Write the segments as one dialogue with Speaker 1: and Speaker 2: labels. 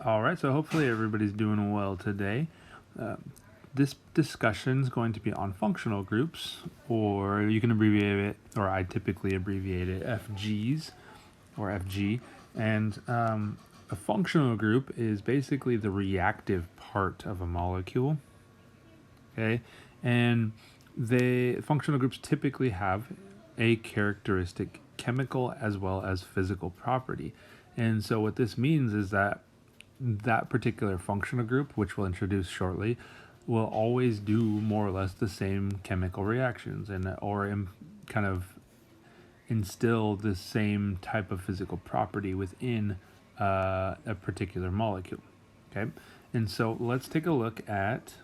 Speaker 1: All right, so hopefully everybody's doing well today. This discussion is going to be on functional groups, or you can abbreviate it, or I typically abbreviate it FGs or FG. And a functional group is basically the reactive part of a molecule. Okay, and functional groups typically have a characteristic chemical as well as physical property. And so what this means is that particular functional group, which we'll introduce shortly, will always do more or less the same chemical reactions or kind of instill the same type of physical property within a particular molecule. Okay, and so let's take a look at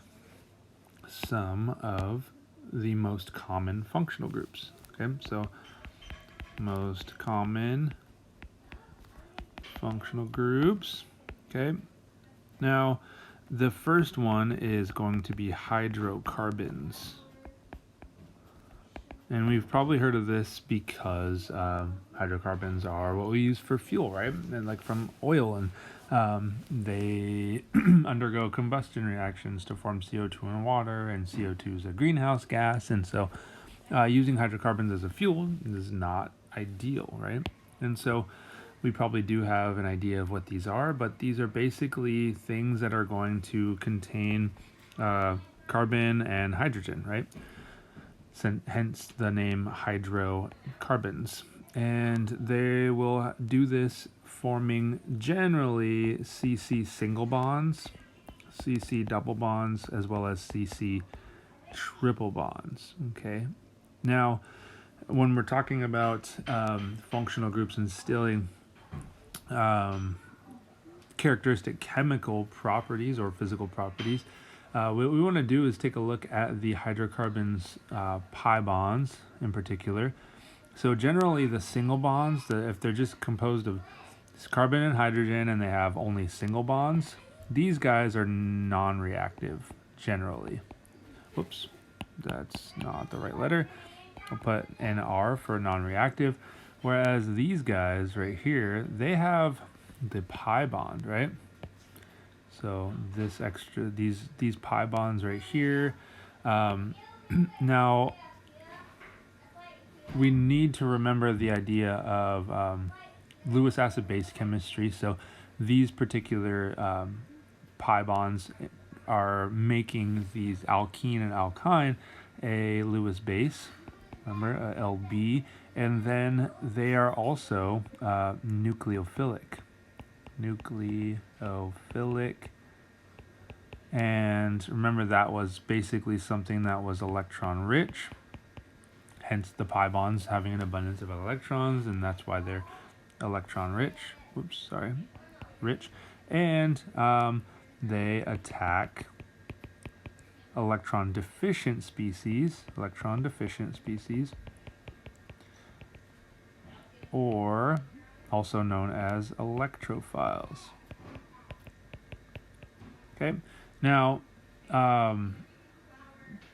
Speaker 1: some of the most common functional groups. Okay, so most common functional groups. Okay, now the first one is going to be hydrocarbons. And we've probably heard of this because hydrocarbons are what we use for fuel, right? And like from oil, and they undergo combustion reactions to form CO2 in water, and CO2 is a greenhouse gas. And so using hydrocarbons as a fuel is not ideal, right? And so we probably do have an idea of what these are, but these are basically things that are going to contain carbon and hydrogen, right? Hence the name hydrocarbons. And they will do this forming generally CC single bonds, CC double bonds, as well as CC triple bonds. Okay. Now, when we're talking about functional groups instilling characteristic chemical properties or physical properties, what we want to do is take a look at the hydrocarbons pi bonds in particular. So generally the single bonds, if they're just composed of carbon and hydrogen and they have only single bonds, these guys are non-reactive generally. Whoops, that's not the right letter. I'll put NR for non-reactive. Whereas these guys right here, they have the pi bond, right? So this extra, these pi bonds right here. Now, we need to remember the idea of Lewis acid base chemistry. So these particular pi bonds are making these alkene and alkyne a Lewis base. Remember, LB, and then they are also nucleophilic. And remember, that was basically something that was electron rich, hence the pi bonds having an abundance of electrons, and that's why they're electron rich. And they attack electron deficient species, or also known as electrophiles. Okay, now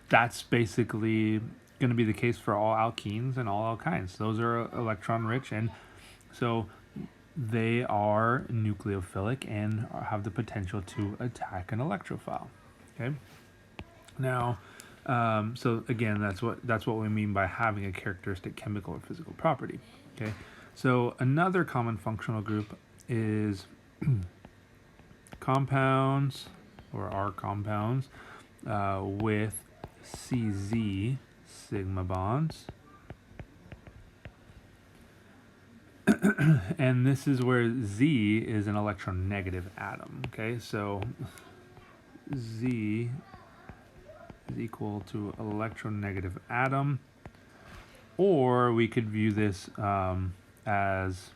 Speaker 1: that's basically going to be the case for all alkenes and all alkynes. Those are electron rich, and so they are nucleophilic and have the potential to attack an electrophile. Okay. Now, so again, that's what we mean by having a characteristic chemical or physical property. Okay, so another common functional group is compounds or R compounds with CZ sigma bonds, and this is where Z is an electronegative atom. Okay, so Z is equal to electronegative atom, or we could view this as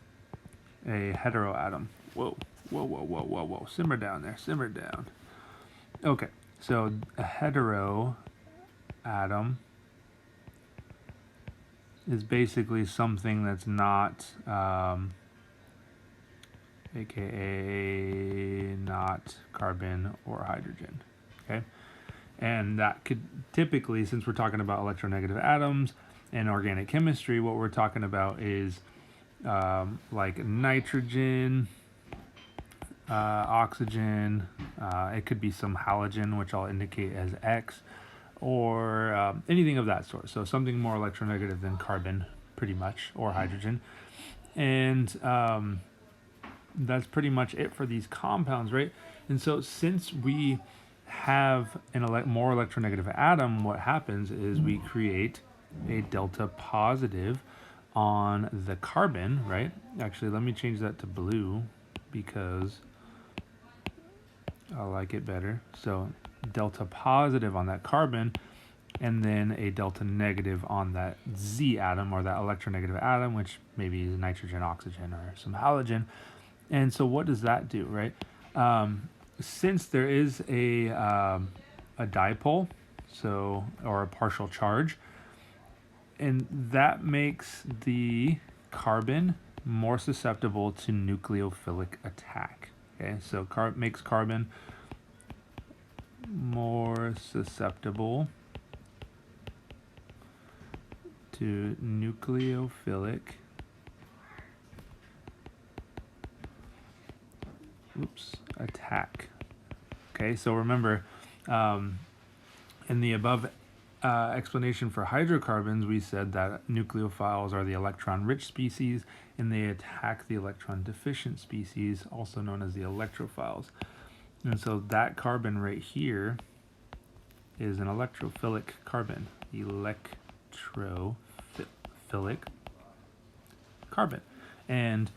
Speaker 1: a heteroatom. Whoa. Simmer down there, simmer down. Okay, so a heteroatom is basically something that's not, aka not carbon or hydrogen. Okay. And that could typically, since we're talking about electronegative atoms and organic chemistry, what we're talking about is like nitrogen, oxygen, it could be some halogen, which I'll indicate as X, or anything of that sort. So something more electronegative than carbon, pretty much, or hydrogen. And that's pretty much it for these compounds, right? And so since we have a more electronegative atom, what happens is we create a delta positive on the carbon, right? Actually, let me change that to blue because I like it better. So delta positive on that carbon, and then a delta negative on that Z atom, or that electronegative atom, which maybe is nitrogen, oxygen, or some halogen. And so what does that do, right? Since there is a dipole, so, or a partial charge, and that makes the carbon more susceptible to nucleophilic attack. Okay, so makes carbon more susceptible to nucleophilic attack. Okay, so remember, in the above explanation for hydrocarbons, we said that nucleophiles are the electron-rich species, and they attack the electron-deficient species, also known as the electrophiles. And so that carbon right here is an electrophilic carbon, electrophilic carbon. And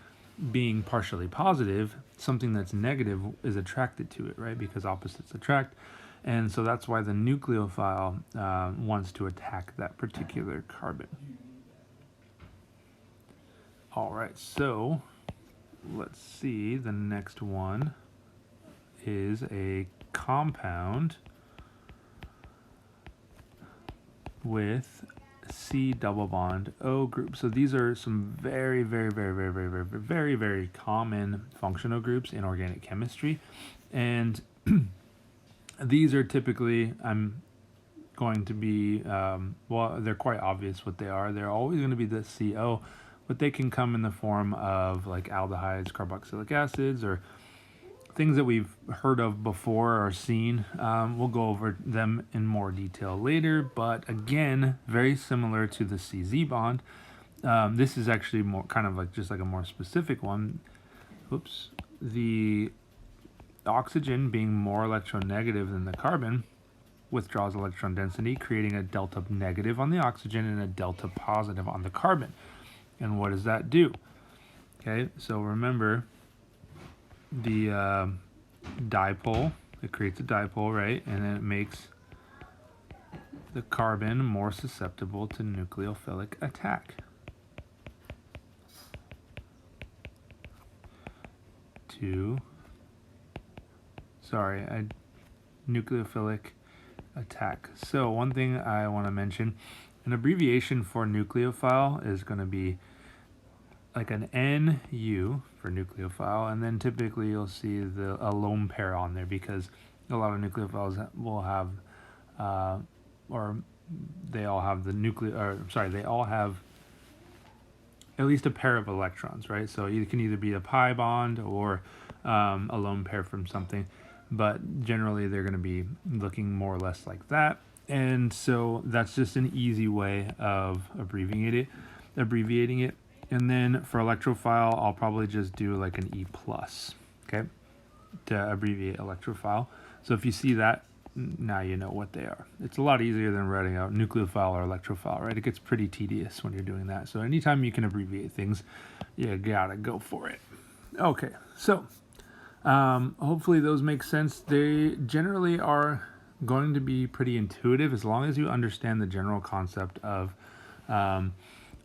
Speaker 1: being partially positive, something that's negative is attracted to it, right? Because opposites attract. And so that's why the nucleophile wants to attack that particular carbon. All right, so let's see. The next one is a compound with C double bond O group. So these are some very common functional groups in organic chemistry, and these are typically, I'm going to be, well, they're quite obvious what they are. They're always going to be the CO, but they can come in the form of like aldehydes, carboxylic acids, or things that we've heard of before or seen. We'll go over them in more detail later, but again, very similar to the CZ bond. This is actually more kind of like just like a more specific one. Oops. The oxygen, being more electronegative than the carbon, withdraws electron density, creating a delta negative on the oxygen and a delta positive on the carbon. And what does that do? Okay, so remember the dipole, it creates a dipole, right? And then it makes the carbon more susceptible to nucleophilic attack. Nucleophilic attack. So one thing I want to mention, an abbreviation for nucleophile is going to be like an NU for nucleophile, and then typically you'll see a lone pair on there, because a lot of nucleophiles will have, or they all have they all have at least a pair of electrons, right? So it can either be a pi bond or a lone pair from something, but generally they're going to be looking more or less like that. And so that's just an easy way of abbreviating it. And then for electrophile, I'll probably just do like an E+, okay, to abbreviate electrophile. So if you see that, now you know what they are. It's a lot easier than writing out nucleophile or electrophile, right? It gets pretty tedious when you're doing that. So anytime you can abbreviate things, you gotta go for it. Okay, so hopefully those make sense. They generally are going to be pretty intuitive as long as you understand the general concept of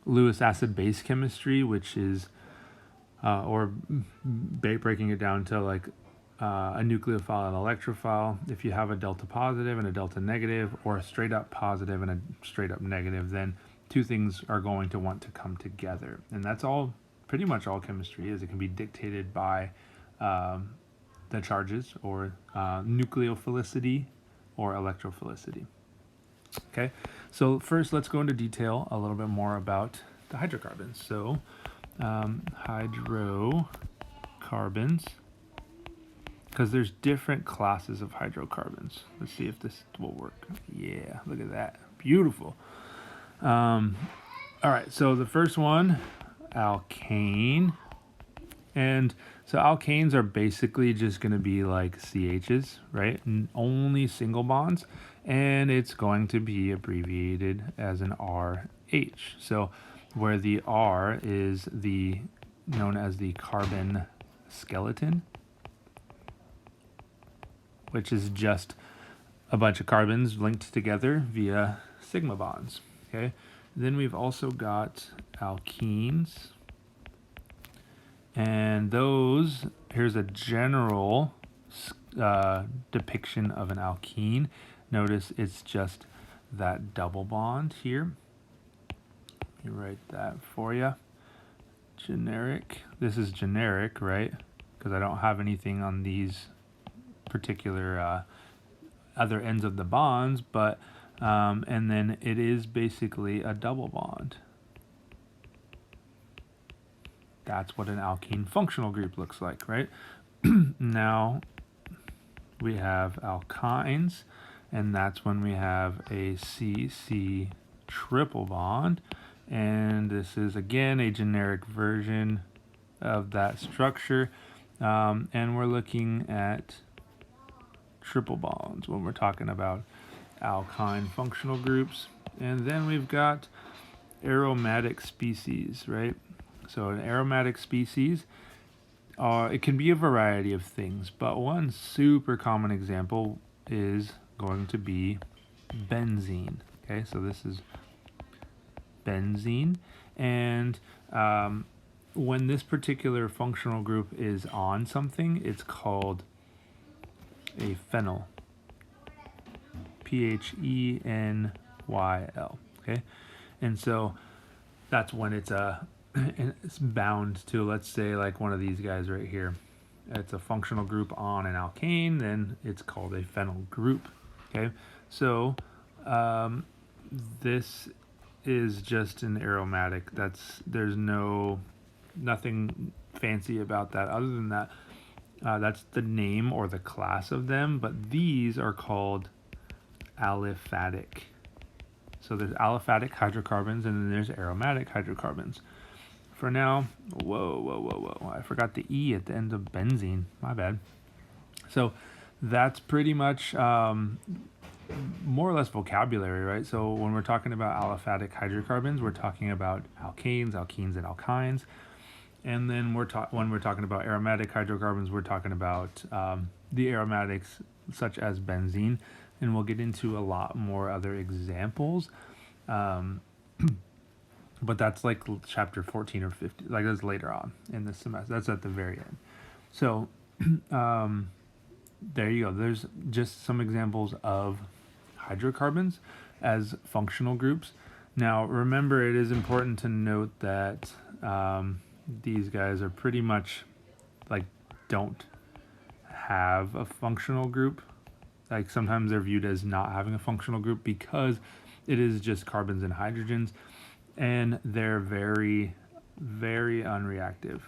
Speaker 1: Lewis acid-base chemistry, which is, or breaking it down to like a nucleophile and electrophile. If you have a delta positive and a delta negative, or a straight up positive and a straight up negative, then two things are going to want to come together. And that's all, pretty much all chemistry is. It can be dictated by the charges, or nucleophilicity or electrophilicity. Okay, so first let's go into detail a little bit more about the hydrocarbons. So hydrocarbons because there's different classes of hydrocarbons. Let's see if this will work. Yeah, look at that. Beautiful. All right, so the first one, alkane. And so alkanes are basically just going to be like CHs, right? Only single bonds. And it's going to be abbreviated as an RH. So where the R is the known as the carbon skeleton, which is just a bunch of carbons linked together via sigma bonds. Okay. Then we've also got alkenes. And those, here's a general depiction of an alkene. Notice it's just that double bond here. Let me write that for you. Generic. This is generic, right? Because I don't have anything on these particular other ends of the bonds, but and then it is basically a double bond. That's what an alkene functional group looks like, right? Now we have alkynes, and that's when we have a CC triple bond, and this is again a generic version of that structure, and we're looking at triple bonds when we're talking about alkyne functional groups. And then we've got aromatic species, right? So an aromatic species, it can be a variety of things, but one super common example is going to be benzene. Okay, so this is benzene, and when this particular functional group is on something, it's called a phenyl. PHENYL. Okay, and so that's when it's bound to, let's say, like one of these guys right here. It's a functional group on an alkane, then it's called a phenyl group. Okay, so this is just an aromatic. There's nothing fancy about that other than that. That's the name or the class of them, but these are called aliphatic. So there's aliphatic hydrocarbons, and then there's aromatic hydrocarbons. For now, whoa, I forgot the E at the end of benzene. My bad. So that's pretty much more or less vocabulary, right? So when we're talking about aliphatic hydrocarbons, we're talking about alkanes, alkenes, and alkynes. And then when we're talking about aromatic hydrocarbons, we're talking about the aromatics such as benzene. And we'll get into a lot more other examples. But that's like chapter 14 or 15, like that's later on in this semester. That's at the very end. So there you go. There's just some examples of hydrocarbons as functional groups. Now, remember, it is important to note that these guys are pretty much like don't have a functional group. Like sometimes they're viewed as not having a functional group because it is just carbons and hydrogens, and they're very, very unreactive.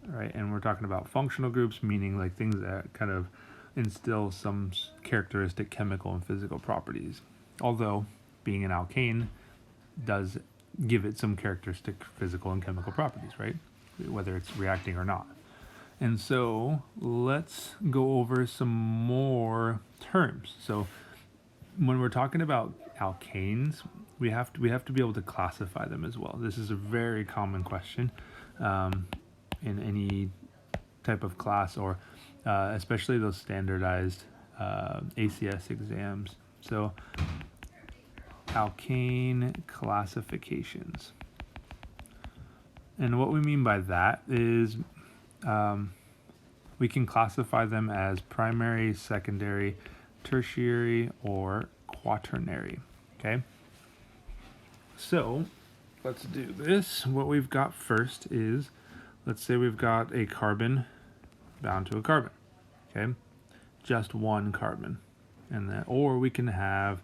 Speaker 1: Right, and we're talking about functional groups, meaning like things that kind of instill some characteristic chemical and physical properties. Although being an alkane does give it some characteristic physical and chemical properties, right? Whether it's reacting or not. And so let's go over some more terms. So when we're talking about alkanes, we have to be able to classify them as well. This is a very common question in any type of class, or especially those standardized ACS exams. So Alkane Classifications. And what we mean by that is we can classify them as primary, secondary, tertiary, or quaternary. Okay? So let's do this. What we've got first is, let's say we've got a carbon bound to a carbon. Okay? Just one carbon. And then, or we can have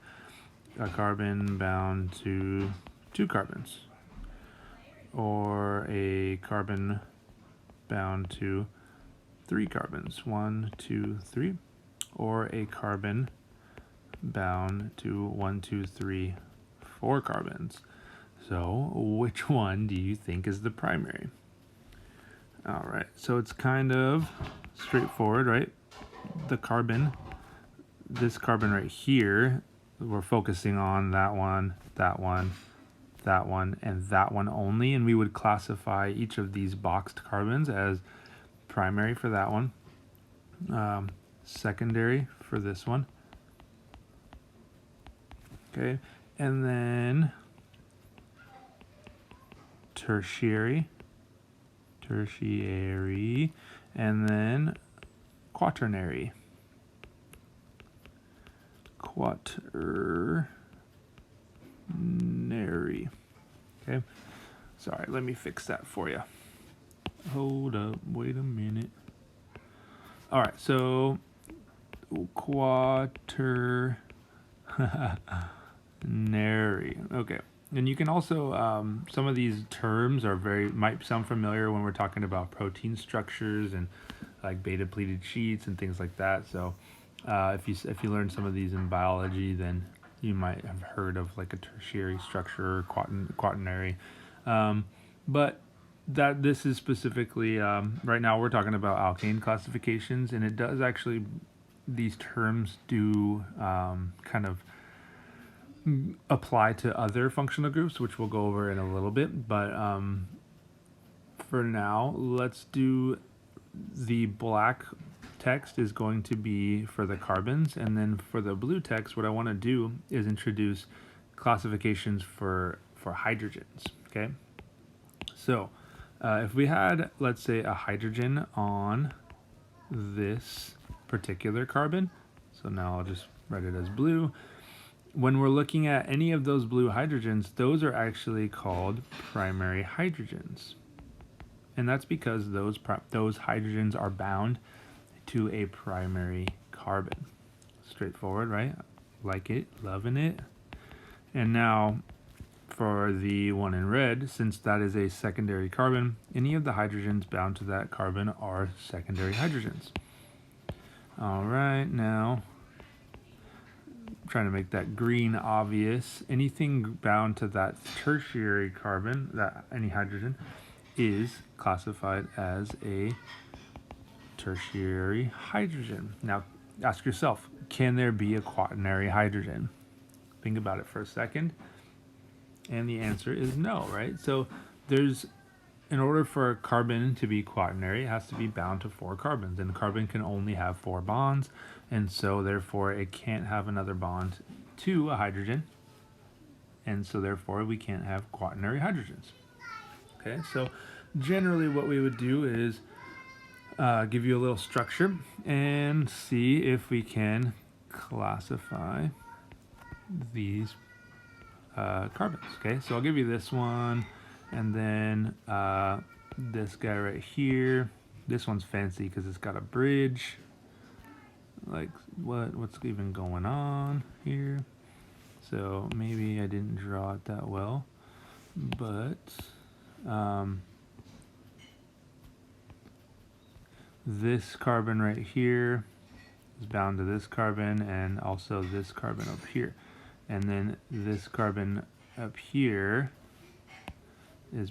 Speaker 1: a carbon bound to two carbons, or a carbon bound to 3 carbons, 1, 2, 3, or a carbon bound to 1, 2, 3, 4 carbons. So which one do you think is the primary? All right, so it's kind of straightforward, right? The carbon, this carbon right here, we're focusing on that one, that one, that one, and that one only, and we would classify each of these boxed carbons as primary for that one, secondary for this one, okay, and then tertiary, and then quaternary. Okay, sorry, let me fix that for you. Hold up, wait a minute. All right, so quaternary. Okay, and you can also some of these terms are might sound familiar when we're talking about protein structures and like beta pleated sheets and things like that. So if you learn some of these in biology, then you might have heard of like a tertiary structure, quaternary. But that this is specifically right now we're talking about alkane classifications, and it does actually, these terms do kind of apply to other functional groups, which we'll go over in a little bit. But for now, let's do the black text is going to be for the carbons, and then for the blue text, what I want to do is introduce classifications for hydrogens. Okay, so if we had, let's say, a hydrogen on this particular carbon, so now I'll just write it as blue. When we're looking at any of those blue hydrogens, those are actually called primary hydrogens. And that's because those hydrogens are bound to a primary carbon. Straightforward, right? Like it, loving it. And now for the one in red, since that is a secondary carbon, any of the hydrogens bound to that carbon are secondary hydrogens. All right, now trying to make that green obvious. Anything bound to that tertiary carbon, that any hydrogen, is classified as a tertiary hydrogen. Now ask yourself, can there be a quaternary hydrogen? Think about it for a second. And the answer is no, right? So in order for a carbon to be quaternary, it has to be bound to 4 carbons, and carbon can only have 4 bonds, and so therefore it can't have another bond to a hydrogen, and so therefore we can't have quaternary hydrogens. Okay, so generally what we would do is give you a little structure and see if we can classify these carbons. Okay, so I'll give you this one, and then this guy right here. This one's fancy because it's got a bridge. Like what's even going on here? So maybe I didn't draw it that well, but this carbon right here is bound to this carbon, and also this carbon up here, and then this carbon up here is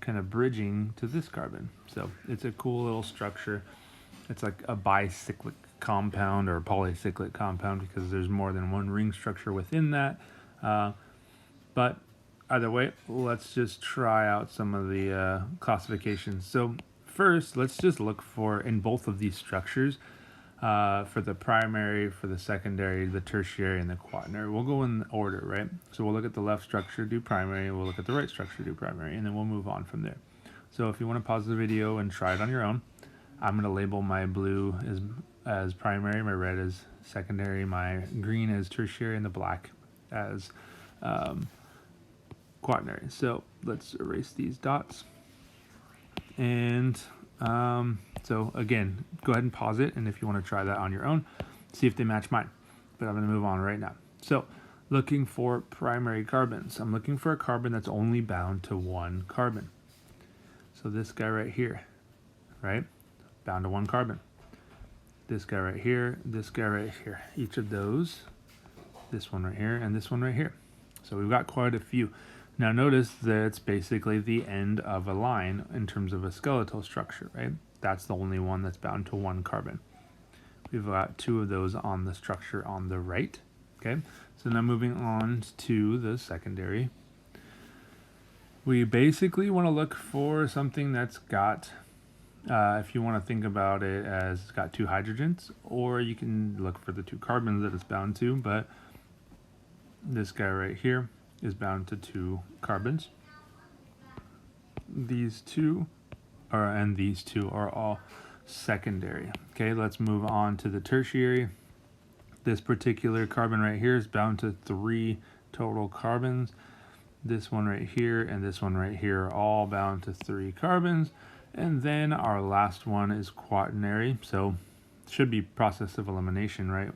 Speaker 1: kind of bridging to this carbon. So it's a cool little structure. It's like a bicyclic compound or a polycyclic compound because there's more than one ring structure within that. But either way, let's just try out some of the classifications. So first, let's just look for, in both of these structures, for the primary, for the secondary, the tertiary, and the quaternary. We'll go in order, right? So we'll look at the left structure, do primary, we'll look at the right structure, do primary, and then we'll move on from there. So if you want to pause the video and try it on your own, I'm going to label my blue as primary, my red as secondary, my green as tertiary, and the black as quaternary. So let's erase these dots. And so again, go ahead and pause it, and if you want to try that on your own, see if they match mine. But I'm going to move on right now. So looking for primary carbons. I'm looking for a carbon that's only bound to one carbon. So this guy right here, right? Bound to one carbon. This guy right here, this guy right here. Each of those, this one right here, and this one right here. So we've got quite a few. Now notice that it's basically the end of a line in terms of a skeletal structure, right? That's the only one that's bound to one carbon. We've got two of those on the structure on the right, okay? So now moving on to the secondary. We basically want to look for something that's got, if you want to think about it as it's got two hydrogens, or you can look for the two carbons that it's bound to, but this guy right here is bound to two carbons. These two and these two are all secondary. Okay, let's move on to the tertiary. This particular carbon right here is bound to 3 total carbons. This one right here and this one right here are all bound to 3 carbons. And then our last one is quaternary, so it should be process of elimination, right?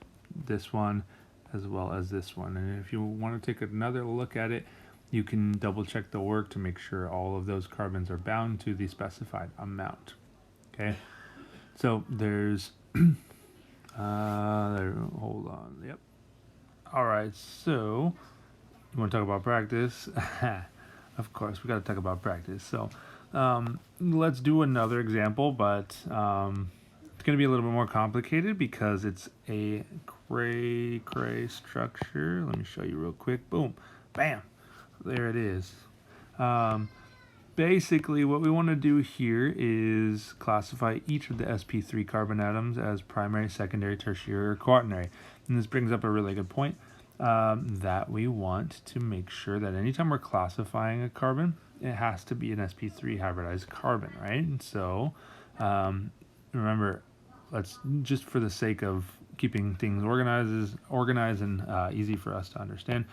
Speaker 1: This one as well as this one. And if you want to take another look at it, you can double check the work to make sure all of those carbons are bound to the specified amount. Okay, so there's hold on, yep. All right, so you want to talk about practice? Of course, we got to talk about practice. So let's do another example, but it's going to be a little bit more complicated because it's a cray structure. Let me show you real quick. Boom, bam, there it is. Basically, what we want to do here is classify each of the sp3 carbon atoms as primary, secondary, tertiary, or quaternary. And this brings up a really good point that we want to make sure that anytime we're classifying a carbon, it has to be an sp3 hybridized carbon, right? And so remember, let's just for the sake of keeping things organized and easy for us to understand,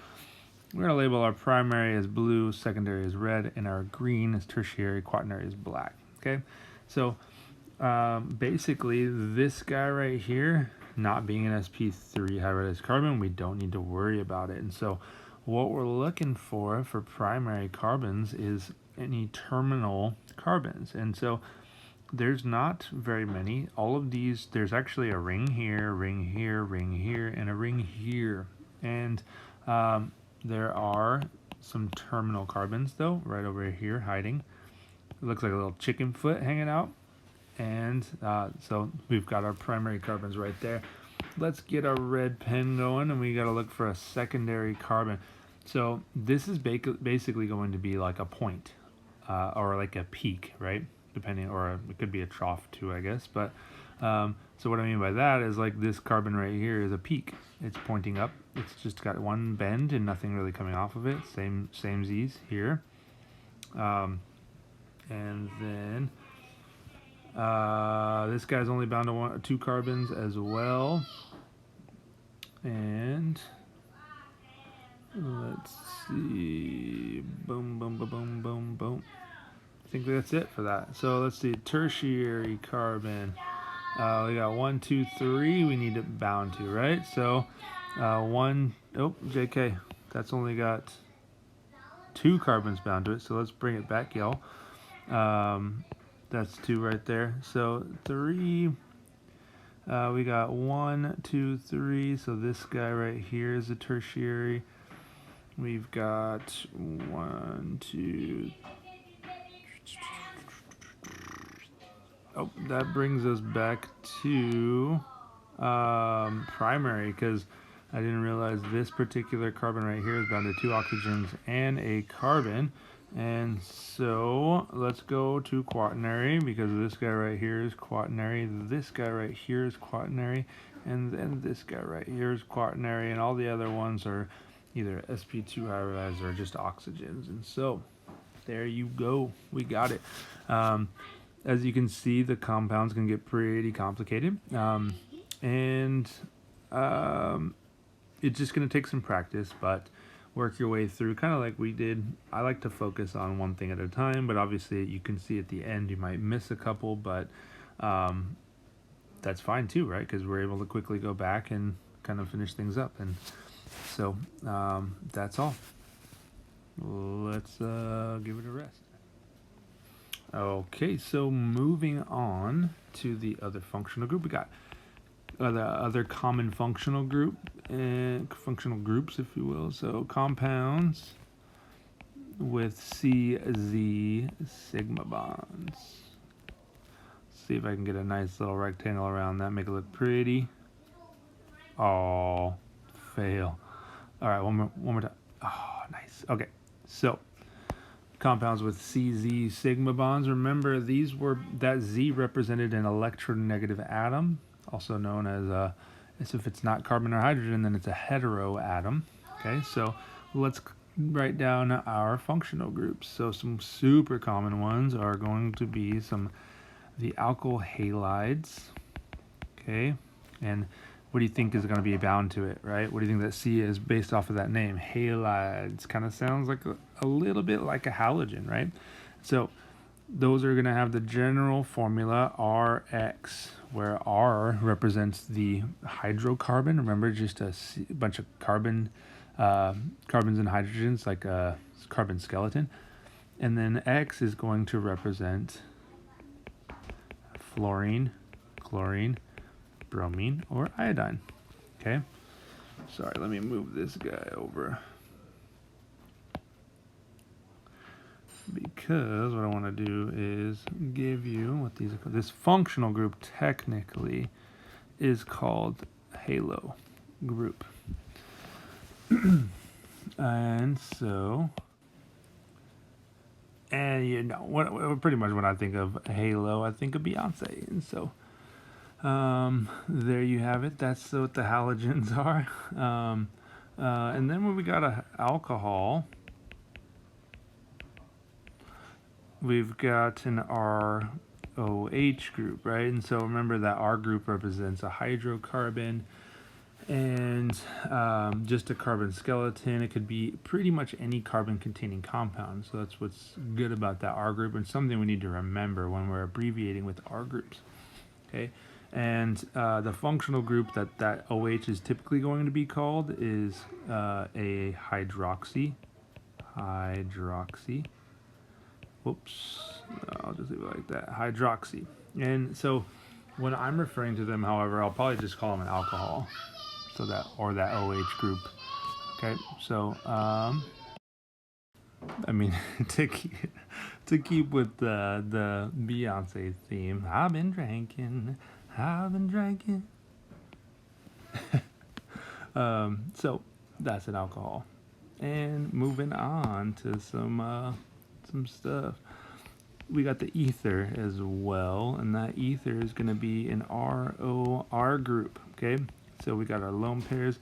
Speaker 1: we're going to label our primary as blue, secondary as red, and our green as tertiary, quaternary as black. Okay, so basically this guy right here, not being an sp3 hybridized carbon, we don't need to worry about it. And so what we're looking for primary carbons is any terminal carbons. And so there's not very many. All of these, there's actually a ring here, ring here, ring here, and a ring here. And there are some terminal carbons though, right over here hiding. It looks like a little chicken foot hanging out. And so we've got our primary carbons right there. Let's get our red pen going, and we got to look for a secondary carbon. So this is basically going to be like a point or like a peak, right? Depending, or it could be a trough too, I guess. But so what I mean by that is like this carbon right here is a peak. It's pointing up. It's just got one bend and nothing really coming off of it. Same Z's here. And then this guy's only bound to 2 carbons as well. And let's see. Boom, boom, boom, boom, boom, boom. I think that's it for that. So let's see. Tertiary carbon. We got 1, 2, 3. We need it bound to, right? So JK. That's only got 2 carbons bound to it. So let's bring it back, y'all. That's 2 right there. So 3. We got 1, 2, 3. So this guy right here is a tertiary. We've got 1, 2. Oh, that brings us back to primary, because I didn't realize this particular carbon right here is bound to 2 oxygens and a carbon. And so let's go to quaternary, because this guy right here is quaternary, this guy right here is quaternary, and then this guy right here is quaternary, and all the other ones are either sp2 hybridized or just oxygens. And so there you go, we got it. As you can see, the compounds can get pretty complicated, and it's just going to take some practice, but work your way through, kind of like we did. I like to focus on one thing at a time, but obviously you can see at the end you might miss a couple, but that's fine too, right? Because we're able to quickly go back and kind of finish things up. And so that's all. Let's give it a rest. Okay, so moving on to the other functional group, we got the other common functional functional groups, if you will. So compounds with CZ sigma bonds. See if I can get a nice little rectangle around that, make it look pretty. Oh, fail. All right, one more time. Oh, nice. Okay, so compounds with CZ sigma bonds. Remember, that Z represented an electronegative atom, also known as if it's not carbon or hydrogen, then it's a heteroatom. Okay, so let's write down our functional groups. So some super common ones are going to be the alkyl halides. Okay, and what do you think is going to be bound to it, right? What do you think that C is based off of that name? Halides kind of sounds like a little bit like a halogen, right? So those are going to have the general formula Rx, where R represents the hydrocarbon. Remember, just a bunch of carbons and hydrogens, like a carbon skeleton. And then X is going to represent fluorine, chlorine, bromine, or iodine. Okay, sorry, let me move this guy over, because what I want to do is give you what this functional group technically is called halo group. And so, and you know what, pretty much when I think of halo, I think of Beyonce. And so there you have it. That's what the halogens are. And then when we got an alcohol, we've got an ROH group, right? And so remember that R group represents a hydrocarbon and just a carbon skeleton. It could be pretty much any carbon-containing compound. So that's what's good about that R group, and something we need to remember when we're abbreviating with R groups. Okay. And the functional group that OH is typically going to be called is a hydroxy. Whoops, I'll just leave it like that. Hydroxy. And so when I'm referring to them, however, I'll probably just call them an alcohol. So that OH group. Okay. So I mean, to keep with the Beyonce theme, I've been drinking. So that's an alcohol. And moving on to some stuff. We got the ether as well, and that ether is going to be an ROR group. Okay, so we got our lone pairs.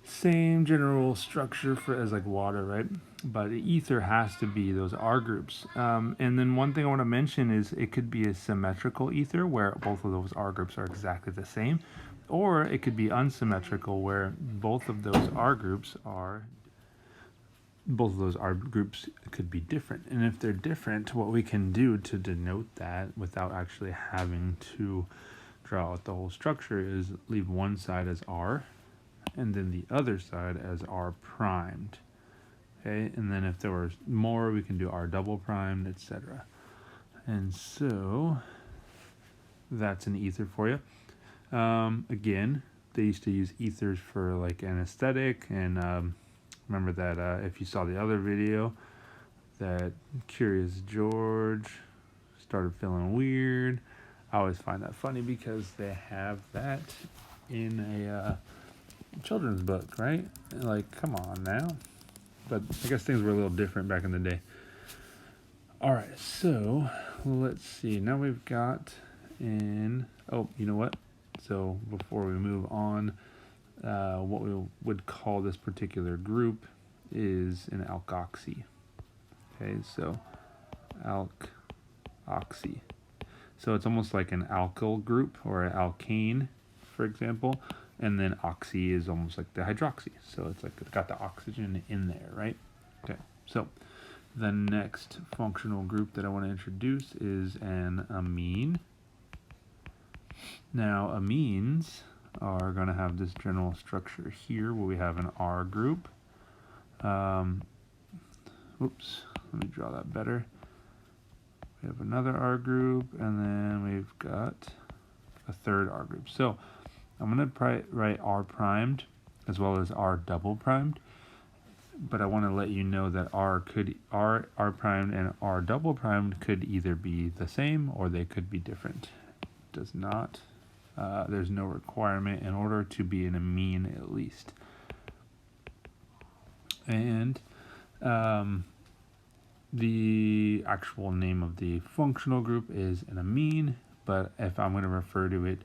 Speaker 1: Same general structure as like water, right? But ether has to be those R groups. And then one thing I want to mention is it could be a symmetrical ether where both of those R groups are exactly the same, or it could be unsymmetrical where both of those R groups could be different. And if they're different, what we can do to denote that without actually having to draw out the whole structure is leave one side as R and then the other side as R primed. Okay, and then if there were more, we can do R double primed, etc. And so that's an ether for you. Again, they used to use ethers for like anesthetic, and remember that if you saw the other video, that Curious George started feeling weird. I always find that funny because they have that in a children's book, right? Like, come on now. But I guess things were a little different back in the day. All right, so let's see. Now we've got oh, you know what? So before we move on, what we would call this particular group is an alkoxy. Okay, so alkoxy. So it's almost like an alkyl group or an alkane, for example. And then oxy is almost like the hydroxy. So it's like it's got the oxygen in there, right? Okay, so the next functional group that I want to introduce is an amine. Now, amines are going to have this general structure here where we have an R group. Oops, let me draw that better. We have another R group, and then we've got a third R group. So I'm going to write R primed as well as R double primed, but I want to let you know that R primed and R double primed could either be the same or they could be different. Does not, there's no requirement in order to be an amine at least. And the actual name of the functional group is an amine, but if I'm going to refer to it,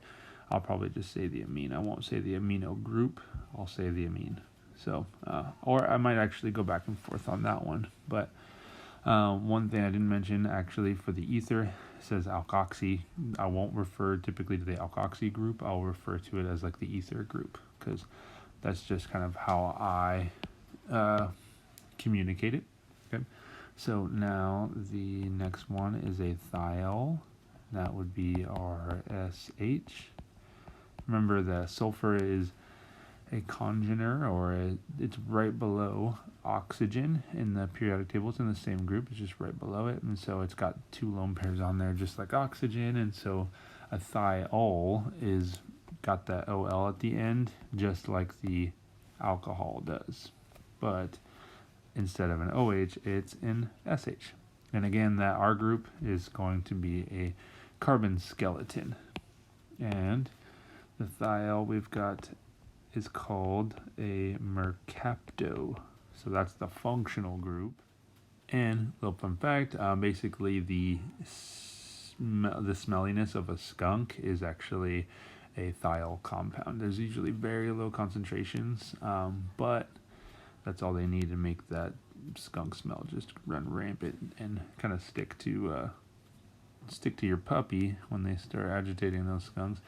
Speaker 1: I'll probably just say the amine. I won't say the amino group, I'll say the amine. So, or I might actually go back and forth on that one. But one thing I didn't mention actually for the ether, it says alkoxy. I won't refer typically to the alkoxy group. I'll refer to it as like the ether group, because that's just kind of how I communicate it. Okay. So now the next one is a thiol. That would be RSH. Remember that sulfur is a congener, or it's right below oxygen in the periodic table. It's in the same group, it's just right below it, and so it's got two lone pairs on there just like oxygen, and so a thiol is got that OL at the end just like the alcohol does, but instead of an OH it's an SH. And again, that R group is going to be a carbon skeleton, and the thiol we've got is called a mercapto. So that's the functional group. And little fun fact, basically the smelliness of a skunk is actually a thiol compound. There's usually very low concentrations, but that's all they need to make that skunk smell just run rampant and kind of stick to your puppy when they start agitating those skunks.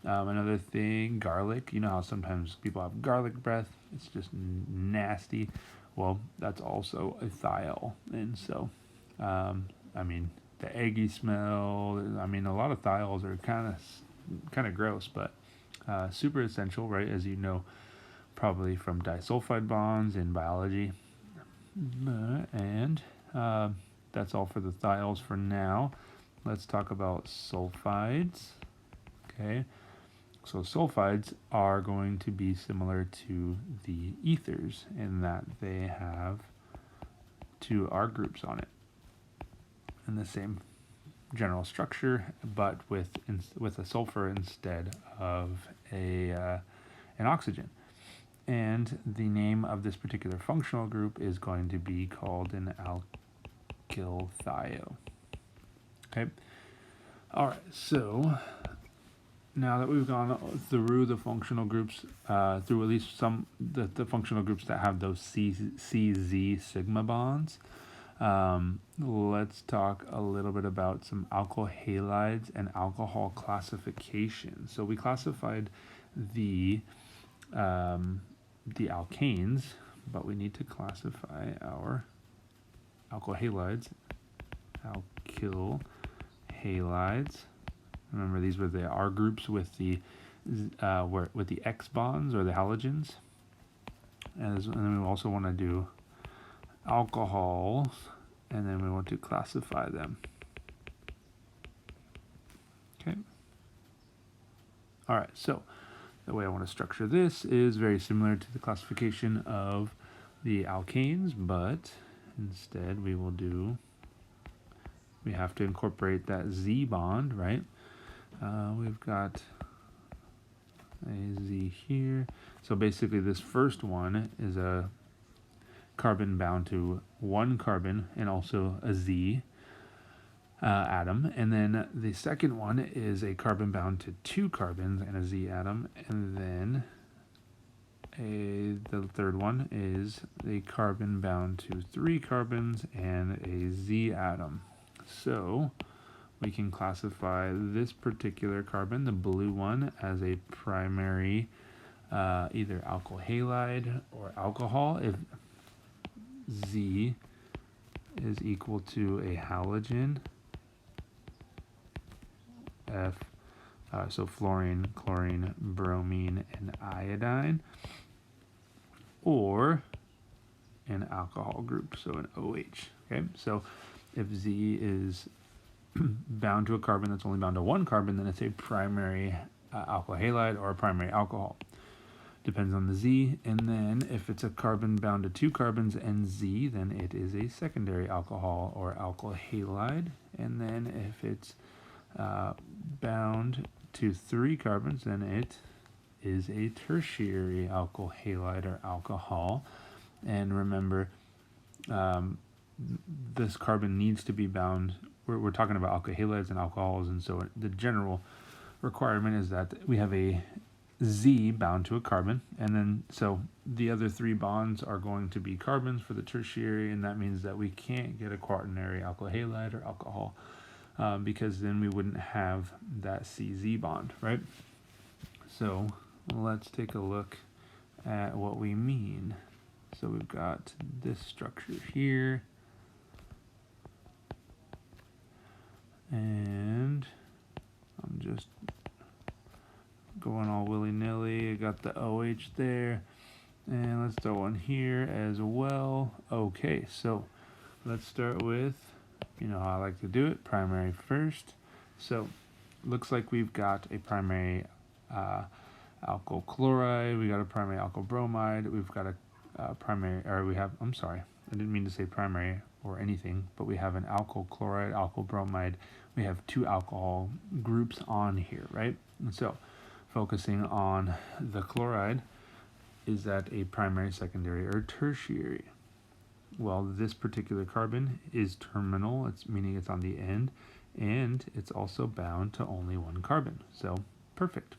Speaker 1: Another thing, garlic. You know how sometimes people have garlic breath? It's just nasty. Well, that's also a thiol. And so, I mean, the eggy smell. I mean, a lot of thiols are kind of gross, but super essential, right? As you know, probably from disulfide bonds in biology. And that's all for the thiols for now. Let's talk about sulfides. Okay. So sulfides are going to be similar to the ethers in that they have two R groups on it and the same general structure, but with a sulfur instead of an oxygen. And the name of this particular functional group is going to be called an alkyl thio. Okay. All right. So now that we've gone through the functional groups, through at least some the functional groups that have those CZ sigma bonds, let's talk a little bit about some alkyl halides and alcohol classifications. So we classified the alkanes, but we need to classify our alkyl halides. Alkyl halides. Remember, these were the R groups with the X bonds or the halogens, and then we also want to do alcohols, and then we want to classify them. Okay. All right. So the way I want to structure this is very similar to the classification of the alkanes, but instead we have to incorporate that Z bond, right? We've got a Z here. So basically this first one is a carbon bound to one carbon and also a Z atom. And then the second one is a carbon bound to two carbons and a Z atom. And then the third one is a carbon bound to three carbons and a Z atom. So we can classify this particular carbon, the blue one, as a primary either alkyl halide or alcohol if Z is equal to a halogen, F, so fluorine, chlorine, bromine, and iodine, or an alcohol group, so an OH. Okay, so if Z is bound to a carbon that's only bound to one carbon, then it's a primary alkyl halide or a primary alcohol. Depends on the Z. And then if it's a carbon bound to two carbons and Z, then it is a secondary alcohol or alkyl halide. And then if it's bound to three carbons, then it is a tertiary alkyl halide or alcohol. And remember, this carbon needs to be bound. We're talking about alkyl halides and alcohols, and so the general requirement is that we have a Z bound to a carbon, and then so the other three bonds are going to be carbons for the tertiary, and that means that we can't get a quaternary alkyl halide or alcohol because then we wouldn't have that CZ bond, right? So let's take a look at what we mean. So we've got this structure here, and I'm just going all willy-nilly. I got the OH there, and let's throw one here as well. Okay, so let's start with, you know how I like to do it, primary first. So looks like we've got a primary alkyl chloride, we got a primary alkyl bromide, we've got a primary, or we have, I'm sorry, I didn't mean to say primary or anything, but we have an alkyl chloride, alkyl bromide. We have two alcohol groups on here, right? And so focusing on the chloride, is that a primary, secondary, or tertiary? Well, this particular carbon is terminal, it's meaning it's on the end, and it's also bound to only one carbon. So perfect.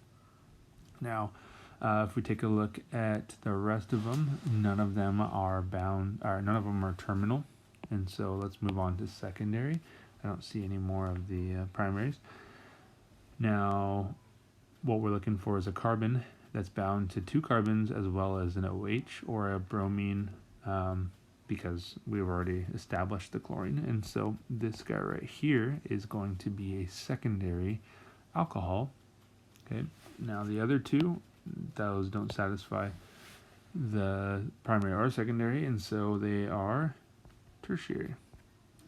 Speaker 1: Now, if we take a look at the rest of them, none of them are bound, or none of them are terminal. And so let's move on to secondary. I don't see any more of the primaries. Now, what we're looking for is a carbon that's bound to two carbons as well as an OH or a bromine, because we've already established the chlorine. And so this guy right here is going to be a secondary alcohol. Okay, now the other two, those don't satisfy the primary or secondary, and so they are tertiary.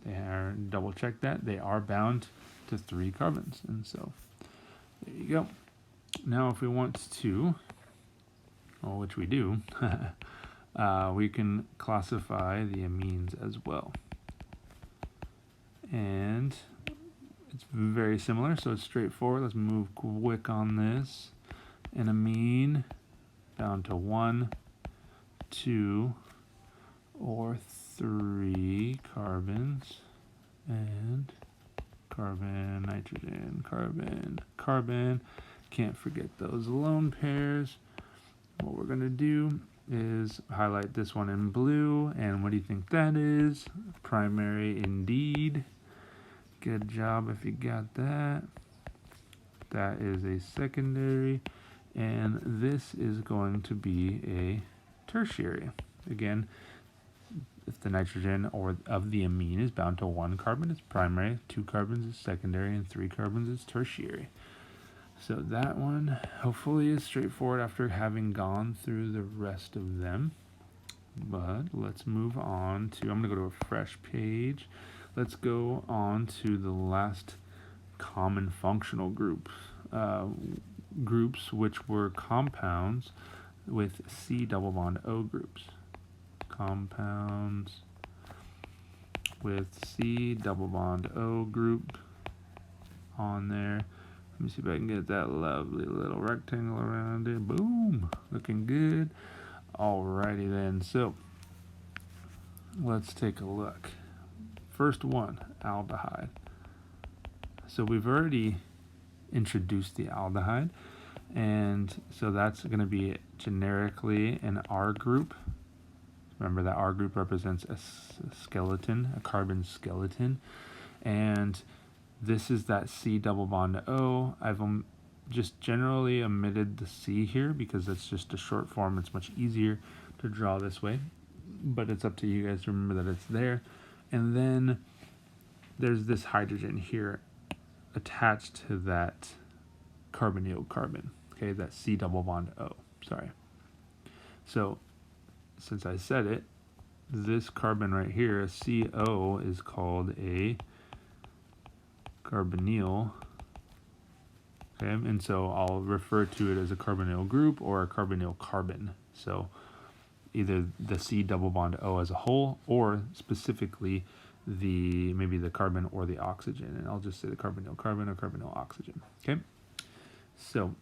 Speaker 1: They are, double check that, they are bound to three carbons, and so there you go. Now if we want to, well, which we do, we can classify the amines as well. And it's very similar, so it's straightforward. Let's move quick on this. An amine bound to 1, 2, or 3 carbons, and carbon, nitrogen, carbon, carbon. Can't forget those lone pairs. What we're going to do is highlight this one in blue, and what do you think that is? Primary indeed. Good job if you got that. That is a secondary, and this is going to be a tertiary. Again, if the nitrogen or of the amine is bound to one carbon, it's primary, 2 carbons is secondary, and 3 carbons is tertiary. So that one hopefully is straightforward after having gone through the rest of them. But let's move on to, I'm going to go to a fresh page. Let's go on to the last common functional group, groups which were compounds with C double bond O groups. Compounds with C double bond O group on there. Let me see if I can get that lovely little rectangle around it. Boom, looking good. Alrighty then, so let's take a look. First one, aldehyde. So we've already introduced the aldehyde, and so that's going to be generically an R group. Remember that R group represents a skeleton, a carbon skeleton, and this is that C double bond O. I've just generally omitted the C here because it's just a short form. It's much easier to draw this way, but it's up to you guys to remember that it's there. And then there's this hydrogen here attached to that carbonyl carbon, okay, that C double bond O, sorry. So since I said it, this carbon right here, a CO, is called a carbonyl. Okay, and so I'll refer to it as a carbonyl group or a carbonyl carbon. So either the C double bond O as a whole, or specifically maybe the carbon or the oxygen, and I'll just say the carbonyl carbon or carbonyl oxygen. Okay, so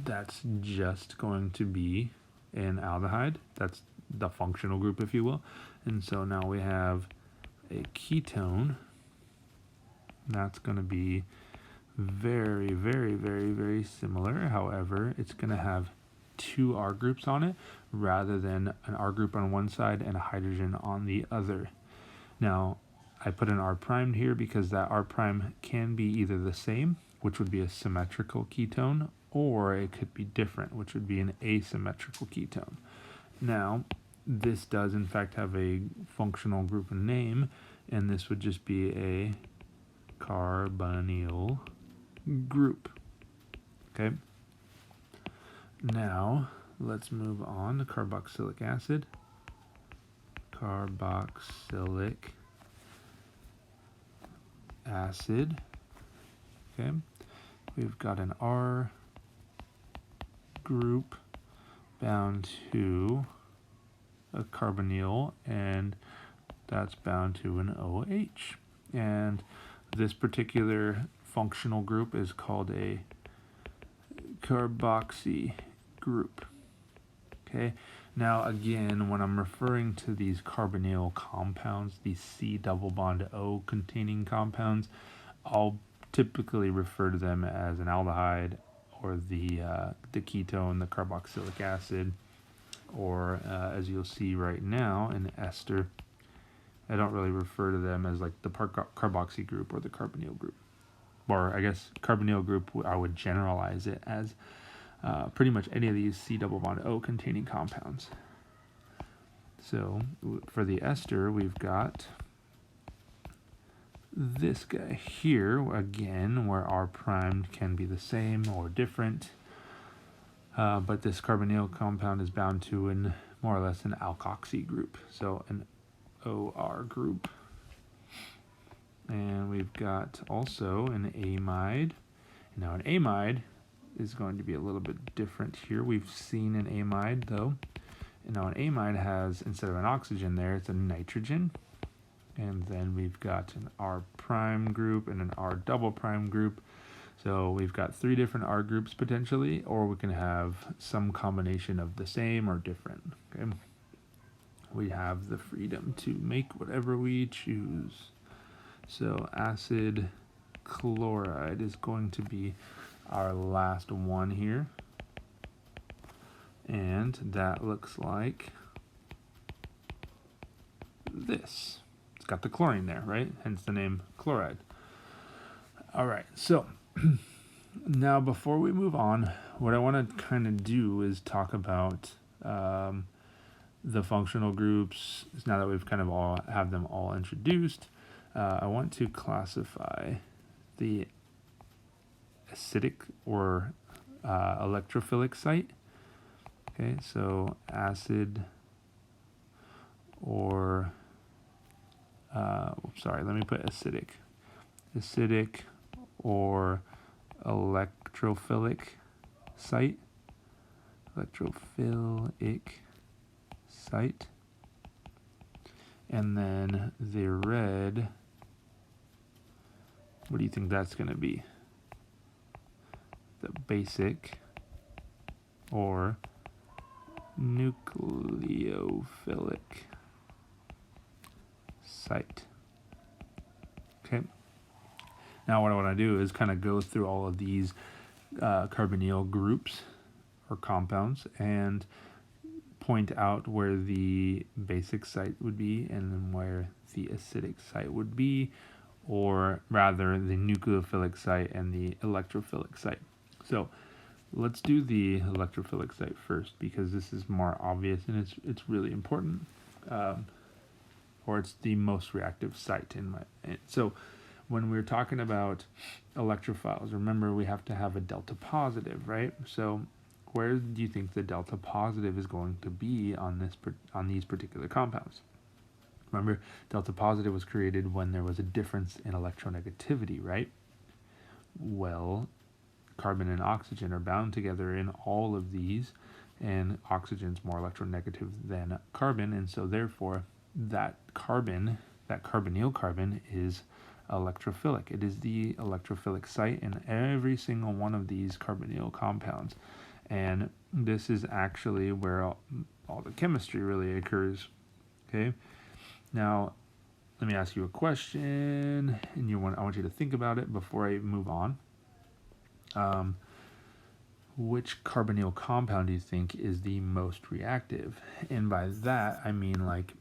Speaker 1: that's just going to be an aldehyde. That's the functional group, if you will. And so now we have a ketone. That's going to be very, very, very, very similar. However, it's going to have two R groups on it rather than an R group on one side and a hydrogen on the other. Now, I put an R prime here because that R prime can be either the same, which would be a symmetrical ketone, or it could be different, which would be an asymmetrical ketone. Now, this does in fact have a functional group name, and this would just be a carbonyl group. Okay. Now, let's move on to carboxylic acid. Carboxylic acid. Okay. We've got an R group bound to a carbonyl, and that's bound to an OH. And this particular functional group is called a carboxy group. Okay. Now again, when I'm referring to these carbonyl compounds, these C double bond O containing compounds, I'll typically refer to them as an aldehyde, or the ketone, the carboxylic acid, or as you'll see right now in Ester, I don't really refer to them as like the carboxy group or the carbonyl group. Or I guess carbonyl group, I would generalize it as pretty much any of these C double bond O containing compounds. So for the ester, we've got this guy here, again, where R prime can be the same or different, but this carbonyl compound is bound to more or less an alkoxy group, so an OR group. And we've got also an amide. Now an amide is going to be a little bit different here. We've seen an amide though. And now an amide has, instead of an oxygen there, it's a nitrogen. And then we've got an R prime group and an R double prime group. So we've got three different R groups potentially, or we can have some combination of the same or different. Okay. We have the freedom to make whatever we choose. So acid chloride is going to be our last one here. And that looks like this. It's got the chlorine there, right? Hence the name chloride. All right, so now before we move on, what I want to kind of do is talk about the functional groups. Now that we've kind of all have them all introduced, I want to classify the acidic or electrophilic site. Okay, so acid or let me put acidic. Acidic or electrophilic site. Electrophilic site. And then the red, what do you think that's going to be? The basic or nucleophilic site. Okay. Now what I want to do is kind of go through all of these carbonyl groups or compounds and point out where the basic site would be and then where the acidic site would be, or rather the nucleophilic site and the electrophilic site. So let's do the electrophilic site first, because this is more obvious and it's really important, or it's the most reactive site so when we're talking about electrophiles, remember we have to have a delta positive, right? So where do you think the delta positive is going to be on these particular compounds? Remember, delta positive was created when there was a difference in electronegativity, right? Well, carbon and oxygen are bound together in all of these, and oxygen's more electronegative than carbon, and so therefore that carbonyl carbon is electrophilic. It is the electrophilic site in every single one of these carbonyl compounds, and this is actually where all the chemistry really occurs. Okay, now let me ask you a question, and I want you to think about it before I move on. Which carbonyl compound do you think is the most reactive? And by that, I mean like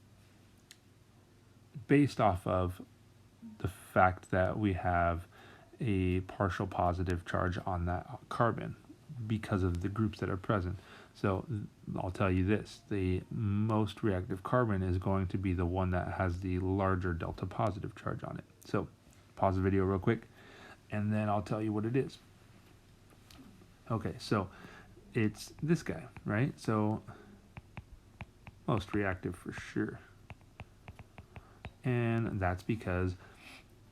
Speaker 1: based off of the fact that we have a partial positive charge on that carbon because of the groups that are present. So I'll tell you this, the most reactive carbon is going to be the one that has the larger delta positive charge on it. So pause the video real quick, and then I'll tell you what it is. Okay, so it's this guy, right? So most reactive for sure. And that's because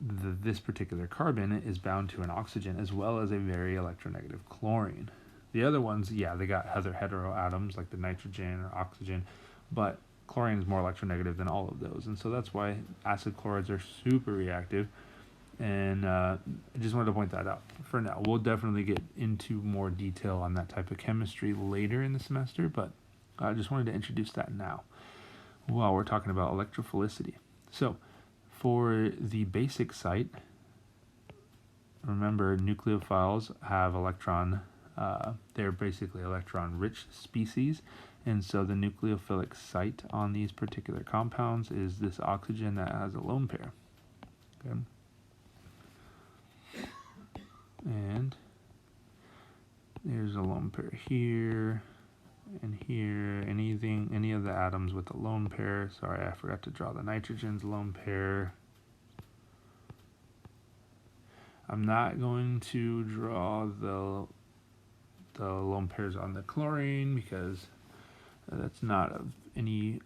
Speaker 1: this particular carbon is bound to an oxygen as well as a very electronegative chlorine. The other ones, yeah, they got other heteroatoms like the nitrogen or oxygen, but chlorine is more electronegative than all of those. And so that's why acid chlorides are super reactive. And I just wanted to point that out for now. We'll definitely get into more detail on that type of chemistry later in the semester, but I just wanted to introduce that now while we're talking about electrophilicity. So for the basic site, remember nucleophiles have they're basically electron-rich species, and so the nucleophilic site on these particular compounds is this oxygen that has a lone pair. Okay. And there's a lone pair here and here. Any of the atoms with a lone pair. Sorry, I forgot to draw the nitrogen's lone pair. I'm not going to draw the lone pairs on the chlorine because that's not of any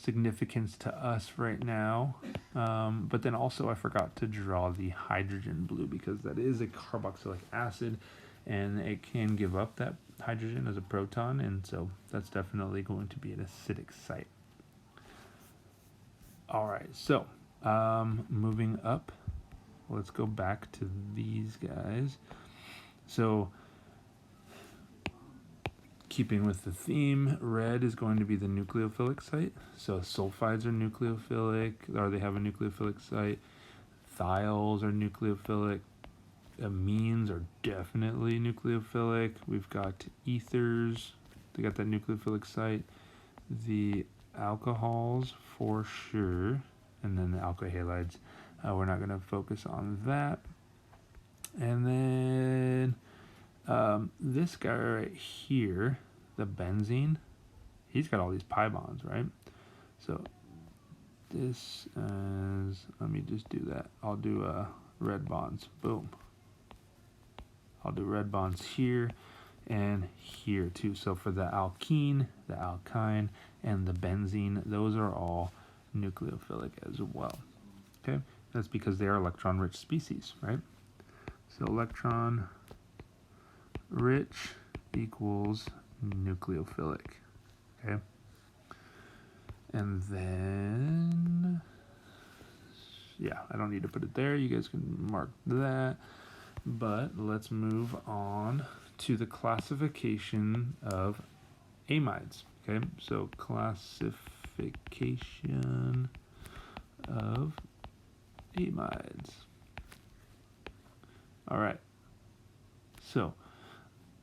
Speaker 1: significance to us right now, but then also I forgot to draw the hydrogen blue because that is a carboxylic acid and it can give up that hydrogen as a proton, and so that's definitely going to be an acidic site. Alright, so moving up, let's go back to these guys. So keeping with the theme, red is going to be the nucleophilic site. So sulfides are nucleophilic, or they have a nucleophilic site. Thiols are nucleophilic. Amines are definitely nucleophilic. We've got ethers, they got that nucleophilic site. The alcohols for sure, and then the alkyl halides. We're not going to focus on that. And then this guy right here, the benzene, he's got all these pi bonds, right? So this is, let me just do that. I'll do red bonds, boom. I'll do red bonds here and here too. So for the alkene, the alkyne, and the benzene, those are all nucleophilic as well. Okay, that's because they are electron-rich species, right? So electron rich equals nucleophilic. Okay, and then yeah, I don't need to put it there, you guys can mark that, but let's move on to the classification of amides. Okay, so classification of amides. All right, so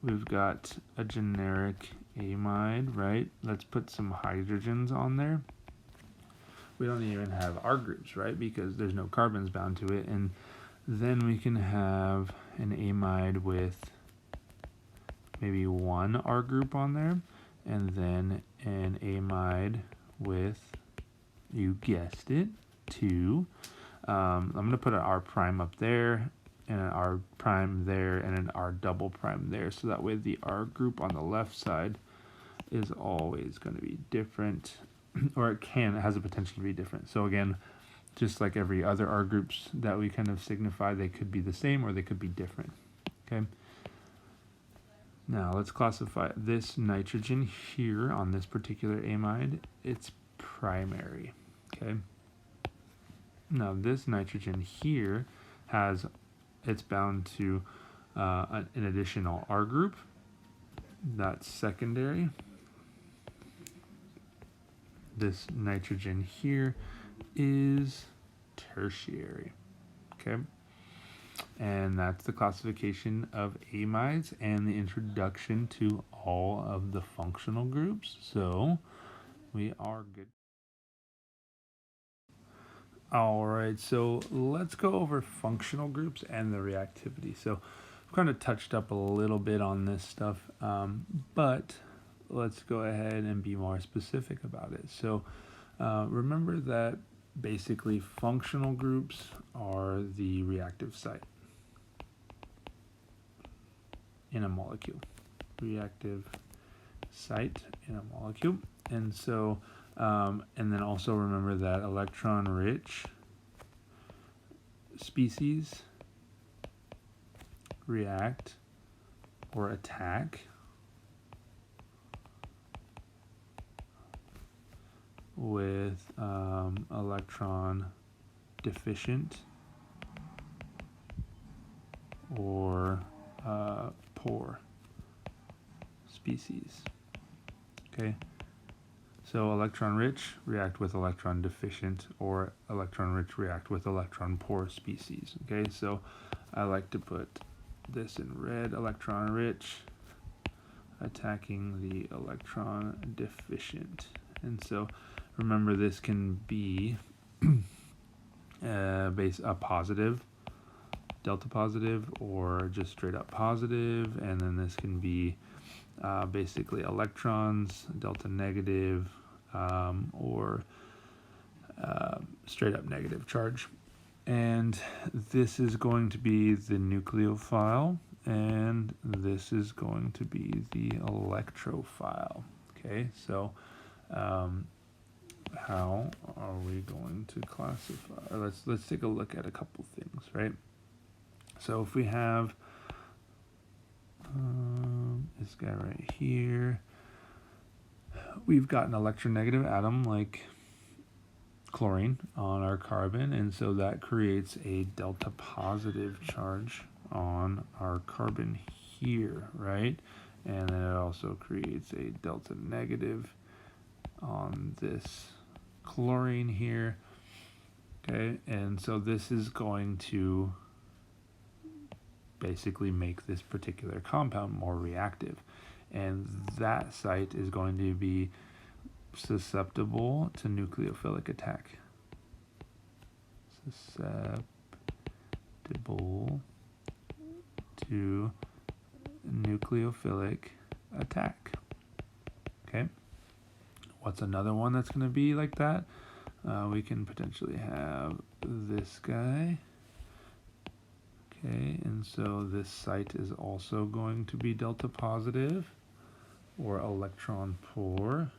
Speaker 1: we've got a generic amide, right? Let's put some hydrogens on there. We don't even have R groups, right? Because there's no carbons bound to it. And then we can have an amide with maybe one R group on there. And then an amide with, you guessed it, two. I'm going to put an R prime up there, and an R prime there, and an R double prime there, so that way the R group on the left side is always going to be different or it has a potential to be different. So again, just like every other R groups that we kind of signify, they could be the same or they could be different. Okay. Now let's classify this nitrogen here on this particular amide. It's primary. Okay. Now this nitrogen here it's bound to an additional R group. That's secondary. This nitrogen here is tertiary. Okay. And that's the classification of amides and the introduction to all of the functional groups. So we are good. All right, so let's go over functional groups and the reactivity. So I've kind of touched up a little bit on this stuff, but let's go ahead and be more specific about it. So remember that basically functional groups are the reactive site in a molecule. Reactive site in a molecule. And so, and then also remember that electron-rich species react or attack with electron deficient or poor species. Okay, so electron-rich react with electron-deficient, or electron-rich react with electron-poor species. Okay, so I like to put this in red, electron-rich attacking the electron-deficient. And so remember, this can be a positive, delta positive, or just straight up positive, and then this can be basically electrons, delta negative, or straight up negative charge. And this is going to be the nucleophile, and this is going to be the electrophile. Okay, so how are we going to classify? Let's take a look at a couple things, right? So if we have this guy right here, we've got an electronegative atom like chlorine on our carbon, and so that creates a delta positive charge on our carbon here, right? And then it also creates a delta negative on this chlorine here. Okay, and so this is going to basically make this particular compound more reactive, and that site is going to be susceptible to nucleophilic attack. Susceptible to nucleophilic attack. Okay, what's another one that's going to be like that? We can potentially have this guy. Okay, and so this site is also going to be delta positive or electron poor.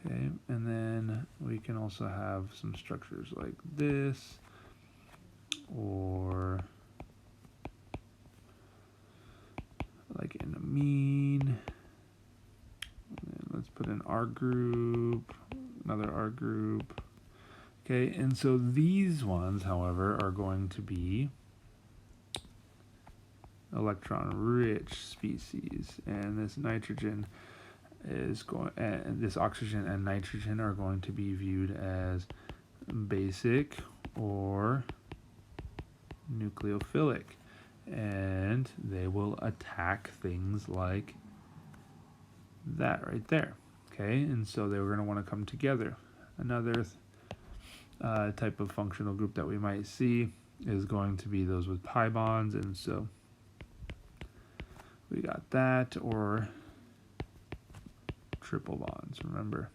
Speaker 1: Okay, and then we can also have some structures like this, or like an amine. Let's put an R group, another R group. Okay, and so these ones, however, are going to be electron-rich species, and this nitrogen is going, and this oxygen and nitrogen are going to be viewed as basic or nucleophilic, and they will attack things like that right there. Okay, and so they were going to want to come together. Another type of functional group that we might see is going to be those with pi bonds, and so we got that, or triple bonds, remember.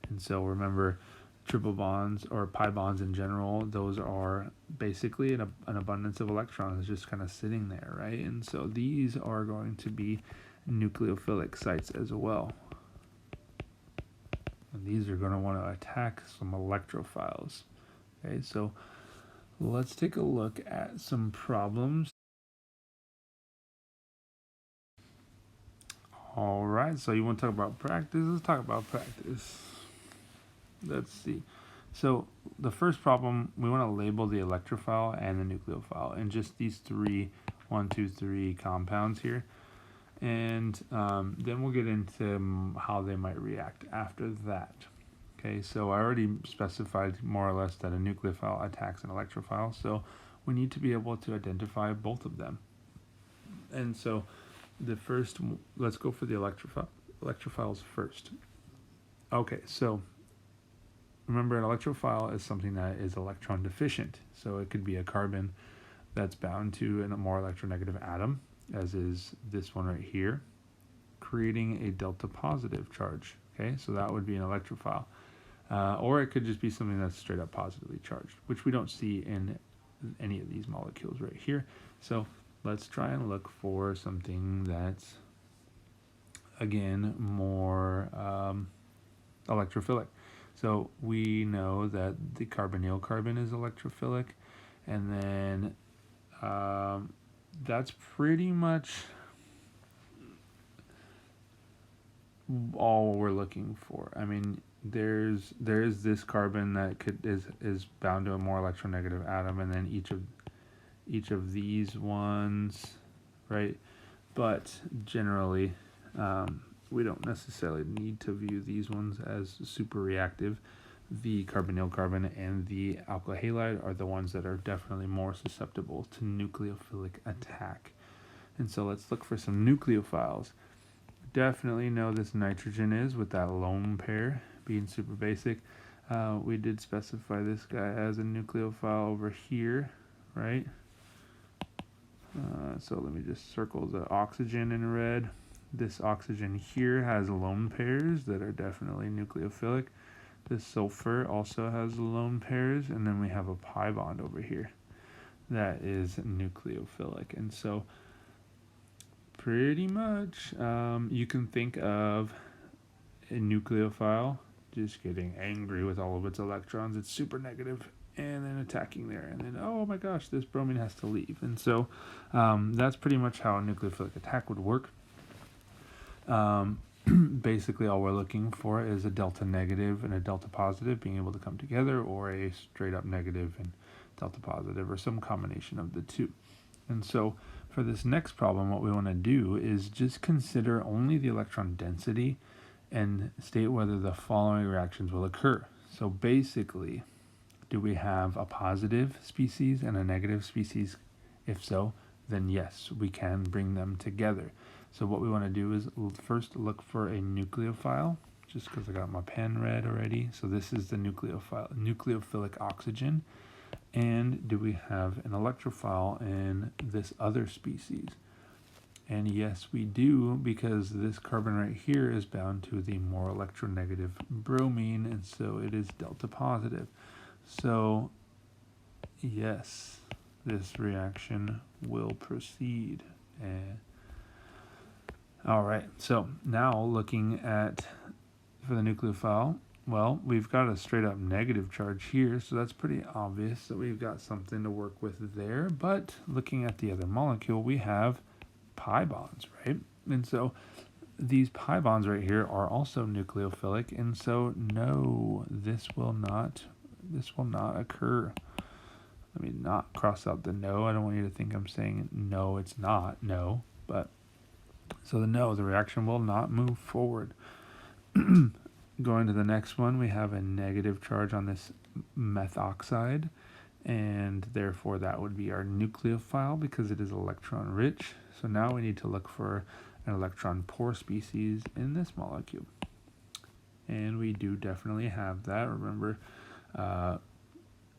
Speaker 1: And so remember, triple bonds or pi bonds in general, those are basically an abundance of electrons just kind of sitting there, right? And so these are going to be nucleophilic sites as well. And these are going to want to attack some electrophiles. Okay, so let's take a look at some problems. All right, so you want to talk about practice? Let's talk about practice. Let's see. So the first problem, we want to label the electrophile and the nucleophile in just these three, 1, 2, 3 compounds here. And then we'll get into how they might react after that. Okay, so I already specified more or less that a nucleophile attacks an electrophile, so we need to be able to identify both of them. And so the first, let's go for the electrophiles first. Okay, so remember, an electrophile is something that is electron deficient. So it could be a carbon that's bound to a more electronegative atom, as is this one right here, creating a delta positive charge. Okay, so that would be an electrophile. Or it could just be something that's straight up positively charged, which we don't see in any of these molecules right here. So let's try and look for something that's, again, more electrophilic. So we know that the carbonyl carbon is electrophilic, and then that's pretty much all we're looking for. I mean, there is this carbon that is bound to a more electronegative atom, and then each of these ones, right? But generally, we don't necessarily need to view these ones as super reactive. The carbonyl carbon and the alkyl halide are the ones that are definitely more susceptible to nucleophilic attack. And so let's look for some nucleophiles. Definitely know this nitrogen is, with that lone pair being super basic. We did specify this guy as a nucleophile over here, right? So let me just circle the oxygen in red. This oxygen here has lone pairs that are definitely nucleophilic. This sulfur also has lone pairs, and then we have a pi bond over here that is nucleophilic. And so pretty much you can think of a nucleophile just getting angry with all of its electrons. It's super negative, and then attacking there, and then, oh my gosh, this bromine has to leave. And so that's pretty much how a nucleophilic attack would work. Basically all we're looking for is a delta negative and a delta positive being able to come together, or a straight up negative and delta positive, or some combination of the two. And so for this next problem, what we want to do is just consider only the electron density and state whether the following reactions will occur. So basically, do we have a positive species and a negative species? If so, then yes, we can bring them together. So what we want to do is first look for a nucleophile, just because I got my pen red already. So this is the nucleophilic oxygen. And do we have an electrophile in this other species? And yes, we do, because this carbon right here is bound to the more electronegative bromine, and so it is delta positive. So yes, this reaction will proceed. All right, so now looking at, for the nucleophile, well, we've got a straight up negative charge here, so that's pretty obvious that we've got something to work with there. But looking at the other molecule, we have pi bonds, right? And so these pi bonds right here are also nucleophilic, and so no, this will not occur. Let me not cross out the no. I don't want you to think I'm saying no, it's not, no. But so the reaction will not move forward. Going to the next one, we have a negative charge on this methoxide, and therefore that would be our nucleophile because it is electron rich. So now we need to look for an electron poor species in this molecule. And we do definitely have that. Remember,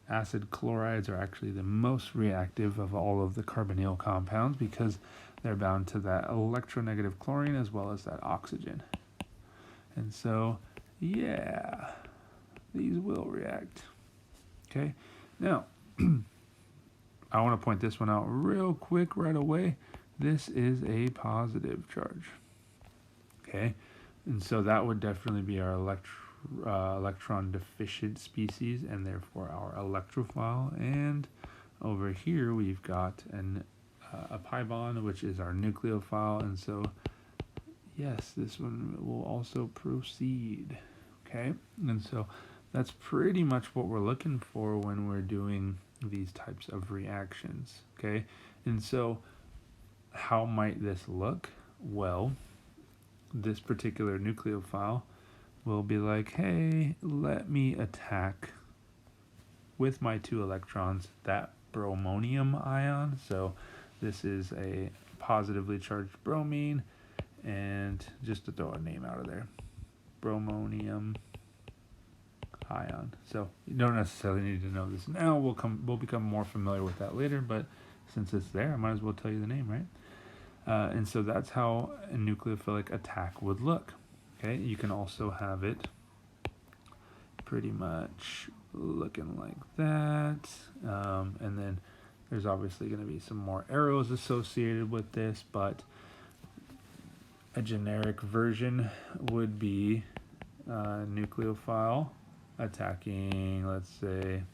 Speaker 1: acid chlorides are actually the most reactive of all of the carbonyl compounds because they're bound to that electronegative chlorine as well as that oxygen. And so, yeah, these will react. Okay, now I want to point this one out real quick right away. This is a positive charge. Okay, and so that would definitely be our electron deficient species and therefore our electrophile. And over here we've got a pi bond, which is our nucleophile, and so yes, this one will also proceed. Okay, and so that's pretty much what we're looking for when we're doing these types of reactions. Okay, and so how might this look? Well, this particular nucleophile will be like, hey, let me attack with my 2 electrons that bromonium ion. So this is a positively charged bromine, and just to throw a name out of there, bromonium ion. So you don't necessarily need to know this now. We'll become more familiar with that later, but since it's there, I might as well tell you the name, right? And so that's how a nucleophilic attack would look. Okay, you can also have it pretty much looking like that, and then there's obviously going to be some more arrows associated with this, but a generic version would be nucleophile attacking, let's say,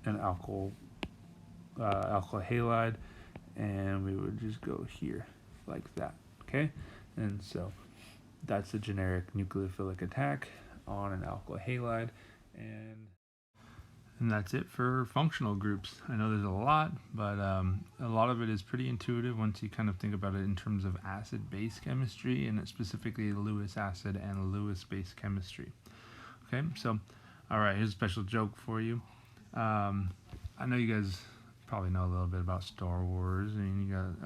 Speaker 1: an alkyl halide, and we would just go here like that. Okay, and so that's a generic nucleophilic attack on an alkyl halide, and that's it for functional groups. I know there's a lot, but a lot of it is pretty intuitive once you kind of think about it in terms of acid-base chemistry, and specifically Lewis acid and Lewis-base chemistry. Okay, so all right, here's a special joke for you. I know you guys probably know a little bit about Star Wars, and you got,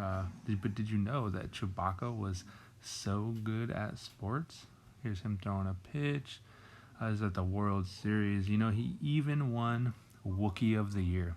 Speaker 1: but did you know that Chewbacca was so good at sports? Here's him throwing a pitch. Is at the World Series. You know, he even won Wookiee of the Year.